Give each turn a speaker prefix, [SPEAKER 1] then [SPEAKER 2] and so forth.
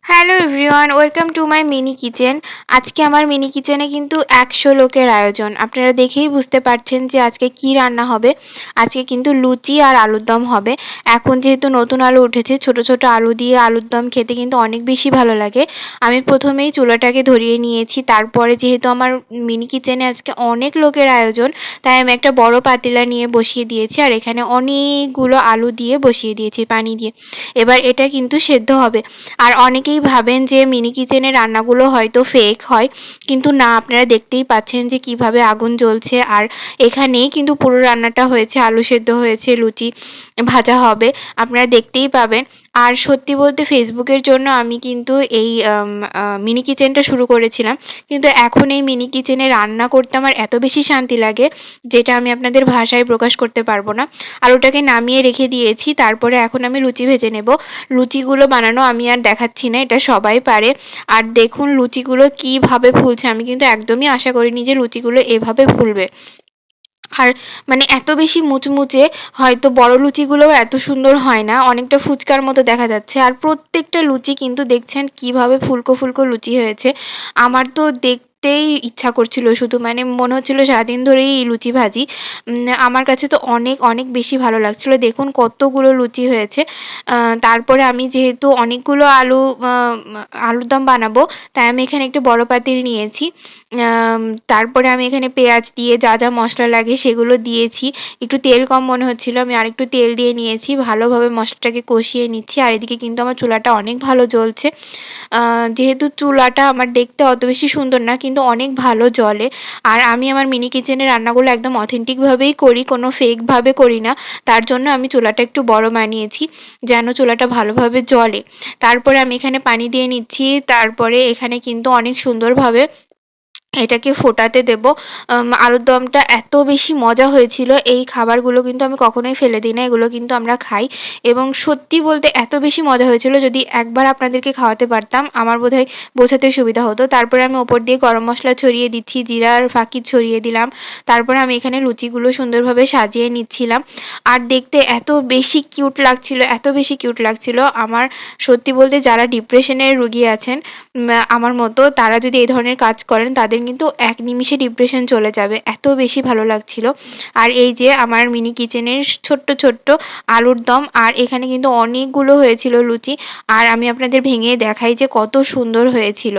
[SPEAKER 1] Hello everyone, welcome to my mini kitchen. আজকে আমার mini কিচেনে কিন্তু 100 লোকের আয়োজন। আপনারা দেখেই বুঝতে পারছেন যে আজকে কি রান্না হবে। আজকে কিন্তু লুচি আর আলুর দম হবে। এখন যেহেতু নতুন আলু উঠেছে, ছোট ছোট আলু দিয়ে আলুর দম খেতে কিন্তু অনেক বেশি ভালো লাগে। আমি প্রথমেই চুলাটাকে ধরিয়ে নিয়েছি, তারপরে যেহেতু আমার মিনি কিচেনে আজকে অনেক লোকের আয়োজন, তাই আমি একটা বড় পাতিলা নিয়ে বসিয়ে দিয়েছি আর এখানে অনেকগুলো আলু দিয়ে বসিয়ে দিয়েছি পানি দিয়ে। এবার এটা কিন্তু সেদ্ধ হবে। আর অনেকেই ভাবেন যে মিনি কিচেনের রান্নাগুলো হয়তো ফেক হয়, কিন্তু না, আপনারা দেখতেই পাচ্ছেন যে কিভাবে আগুন জ্বলছে। আর এখানেই কিন্তু পুরো রান্নাটা হয়েছে, আলু সেদ্ধ হয়েছে, লুচি ভাজা হবে, আপনারা দেখতেই পাবেন। আর সত্যি বলতে ফেসবুকের জন্য আমি কিন্তু এই মিনি কিচেনটা শুরু করেছিলাম, কিন্তু এখন এই মিনি কিচেনে রান্না করতে আমার এত বেশি শান্তি লাগে যেটা আমি আপনাদের ভাষায় প্রকাশ করতে পারবো না। আর ওটাকে নামিয়ে রেখে দিয়েছি, তারপরে এখন আমি লুচি ভেজে নেব। লুচিগুলো বানানো আমি আর দেখাচ্ছি না, এটা সবাই পারে। আর দেখুন লুচিগুলো কিভাবে ফুলছে, আমি কিন্তু একদমই আশা করিনি যে লুচিগুলো এভাবে ফুলবে। আর মানে এত বেশি মুচমুচে, হয়তো বড় লুচিগুলোও এত সুন্দর হয় না, অনেকটা ফুচকার মতো দেখা যাচ্ছে। আর প্রত্যেকটা লুচি কিন্তু দেখছেন কিভাবে ফুলকো ফুলকো লুচি হয়েছে। আমার তো দেখতেই ইচ্ছা করছিল, শুধু মানে মনে হচ্ছিল সারাদিন ধরেই লুচি ভাজি। আমার কাছে তো অনেক অনেক বেশি ভালো লাগছিল। দেখুন কতগুলো লুচি হয়েছে। তারপরে আমি যেহেতু অনেকগুলো আলুর দম বানাবো, তাই আমি এখানে একটু বড় পাতিল নিয়েছি। তারপরে আমি এখানে পেঁয়াজ দিয়ে যা যা মশলা লাগে সেগুলো দিয়েছি। একটু তেল কম মনে হচ্ছিল, আমি আরেকটু তেল দিয়ে নিয়েছি, ভালোভাবে মশলাটাকে কষিয়ে নিচ্ছি। আর এদিকে কিন্তু আমার চুলাটা অনেক ভালো জ্বলছে। যেহেতু চুলাটা আমার দেখতে অত বেশি সুন্দর না, কিন্তু অনেক ভালো জ্বলে। আর আমি আমার মিনি কিচেনে রান্নাগুলো একদম অথেন্টিকভাবেই করি, কোনো ফেকভাবে করি না। তার জন্য আমি চুলাটা একটু বড় বানিয়েছি, যেন চুলাটা ভালোভাবে জ্বলে। তারপরে আমি এখানে পানি দিয়ে নিচ্ছি, তারপরে এখানে কিন্তু অনেক সুন্দরভাবে এটাকে ফোটাতে দেব। আলুর দমটা এত বেশি মজা হয়েছিল, এই খাবারগুলো কিন্তু আমি কখনোই ফেলে দিই না, এগুলো কিন্তু আমরা খাই। এবং সত্যি বলতে এত বেশি মজা হয়েছিল, যদি একবার আপনাদেরকে খাওয়াতে পারতাম আমার বোধহয় বোঝাতে সুবিধা হতো। তারপরে আমি ওপর দিয়ে গরম মশলা ছড়িয়ে দিচ্ছি, জিরার ফাঁকি ছড়িয়ে দিলাম। তারপরে আমি এখানে লুচিগুলো সুন্দরভাবে সাজিয়ে নিচ্ছিলাম। আর দেখতে এত বেশি কিউট লাগছিল, এত বেশি কিউট লাগছিল আমার। সত্যি বলতে যারা ডিপ্রেশনের রোগী আছেন আমার মতো, তারা যদি এই ধরনের কাজ করেন তাদের কিন্তু এক নিমিষে ডিপ্রেশন চলে যাবে, এত বেশি ভালো লাগছিল। আর এই যে আমার মিনি কিচেনের ছোট্ট ছোট্ট আলুর দম, আর এখানে কিন্তু অনেকগুলো হয়েছিল লুচি। আর আমি আপনাদের ভেঙে দেখাই যে কত সুন্দর হয়েছিল।